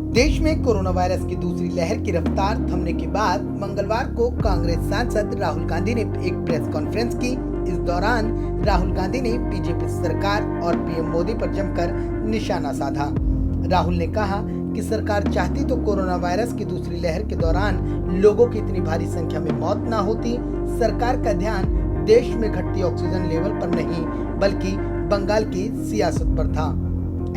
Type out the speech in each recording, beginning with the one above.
देश में corona virus की दूसरी लहर की रफ्तार थमने के बाद मंगलवार को कांग्रेस सांसद राहुल गांधी ने एक प्रेस कॉन्फ्रेंस की। इस दौरान राहुल गांधी ने बीजेपी सरकार और पीएम मोदी पर जमकर निशाना साधा। राहुल ने कहा कि सरकार चाहती तो कोरोना वायरस की दूसरी लहर के दौरान लोगों की इतनी भारी संख्या में मौत न होती। सरकार का ध्यान देश में घटती ऑक्सीजन लेवल पर नहीं बल्कि बंगाल की सियासत पर था।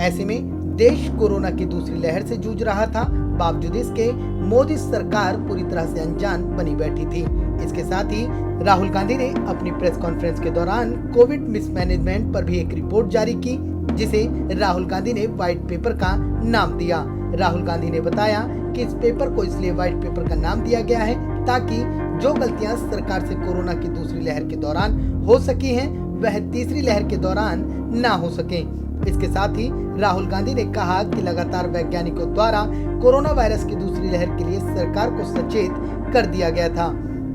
ऐसे में देश कोरोना की दूसरी लहर से जूझ रहा था। बावजूद इसके मोदी सरकार पूरी तरह से अनजान बनी बैठी थी। इसके साथ ही राहुल गांधी ने अपनी प्रेस कॉन्फ्रेंस के दौरान कोविड मिसमैनेजमेंट पर भी एक रिपोर्ट जारी की, जिसे राहुल गांधी ने व्हाइट पेपर का नाम दिया। राहुल गांधी ने बताया कि इस पेपर को इसलिए व्हाइट पेपर का नाम दिया गया है ताकि जो गलतियां सरकार से कोरोना की दूसरी लहर के दौरान हो सकी हैं, वह तीसरी लहर के दौरान ना हो सके। इसके साथ ही राहुल गांधी ने कहा कि लगातार वैज्ञानिकों द्वारा कोरोना वायरस की दूसरी लहर के लिए सरकार को सचेत कर दिया गया था।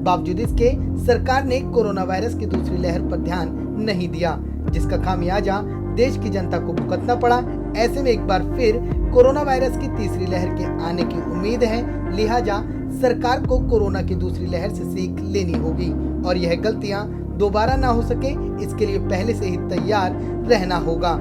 बावजूद इसके सरकार ने कोरोना वायरस की दूसरी लहर पर ध्यान नहीं दिया, जिसका खामियाजा देश की जनता को भुगतना पड़ा। ऐसे में एक बार फिर कोरोना वायरस की तीसरी लहर के आने की उम्मीद है, लिहाजा सरकार को कोरोना की दूसरी लहर से सीख लेनी होगी और यह गलतियां दोबारा ना हो सके, इसके लिए पहले से ही तैयार रहना होगा।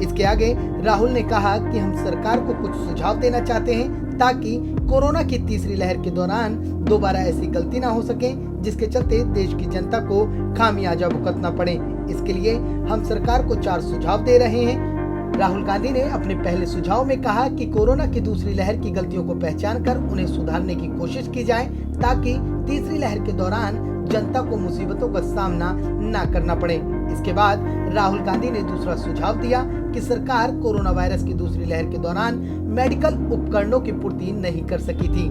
इसके आगे राहुल ने कहा कि हम सरकार को कुछ सुझाव देना चाहते हैं ताकि कोरोना की तीसरी लहर के दौरान दोबारा ऐसी गलती ना हो सके, जिसके चलते देश की जनता को खामियाजा भुगतना पड़े। इसके लिए हम सरकार को 4 सुझाव दे रहे हैं। राहुल गांधी ने अपने पहले सुझाव में कहा कि कोरोना की दूसरी लहर की गलतियों को पहचान कर उन्हें सुधारने की कोशिश की जाए ताकि तीसरी लहर के दौरान जनता को मुसीबतों का सामना न करना पड़े। इसके बाद राहुल गांधी ने दूसरा सुझाव दिया कि सरकार कोरोना वायरस की दूसरी लहर के दौरान मेडिकल उपकरणों की पूर्ति नहीं कर सकी थी,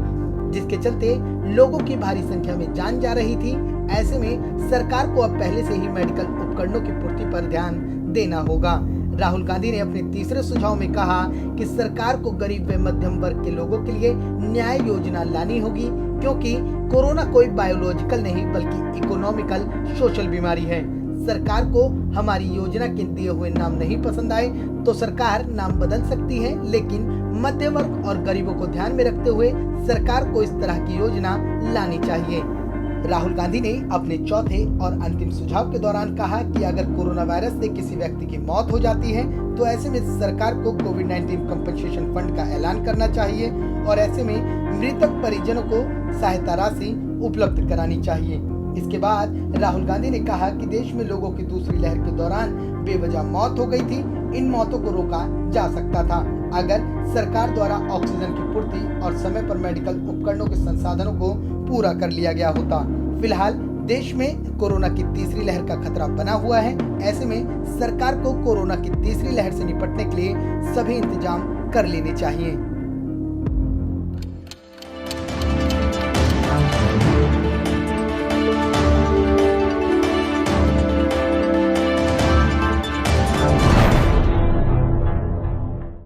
जिसके चलते लोगों की भारी संख्या में जान जा रही थी। ऐसे में सरकार को अब पहले से ही मेडिकल उपकरणों की पूर्ति पर ध्यान देना होगा। राहुल गांधी ने अपने तीसरे सुझाव में कहा कि सरकार को गरीब व मध्यम वर्ग के लोगों के लिए न्याय योजना लानी होगी, क्योंकि कोरोना कोई बायोलॉजिकल नहीं बल्कि इकोनॉमिकल सोशल बीमारी है। सरकार को हमारी योजना के दिए हुए नाम नहीं पसंद आए तो सरकार नाम बदल सकती है, लेकिन मध्य वर्ग और गरीबों को ध्यान में रखते हुए सरकार को इस तरह की योजना लानी चाहिए। राहुल गांधी ने अपने चौथे और अंतिम सुझाव के दौरान कहा कि अगर कोरोना वायरस से किसी व्यक्ति की मौत हो जाती है तो ऐसे में सरकार को कोविड-19 कंपनसेशन फंड का ऐलान करना चाहिए और ऐसे में मृतक परिजनों को सहायता राशि उपलब्ध करानी चाहिए। इसके बाद राहुल गांधी ने कहा कि देश में लोगों की दूसरी लहर के दौरान बेवजह मौत हो गई थी। इन मौतों को रोका जा सकता था अगर सरकार द्वारा ऑक्सीजन की पूर्ति और समय पर मेडिकल उपकरणों के संसाधनों को पूरा कर लिया गया होता। फिलहाल देश में कोरोना की तीसरी लहर का खतरा बना हुआ है। ऐसे में सरकार को कोरोना की तीसरी लहर से निपटने के लिए सभी इंतजाम कर लेने चाहिए।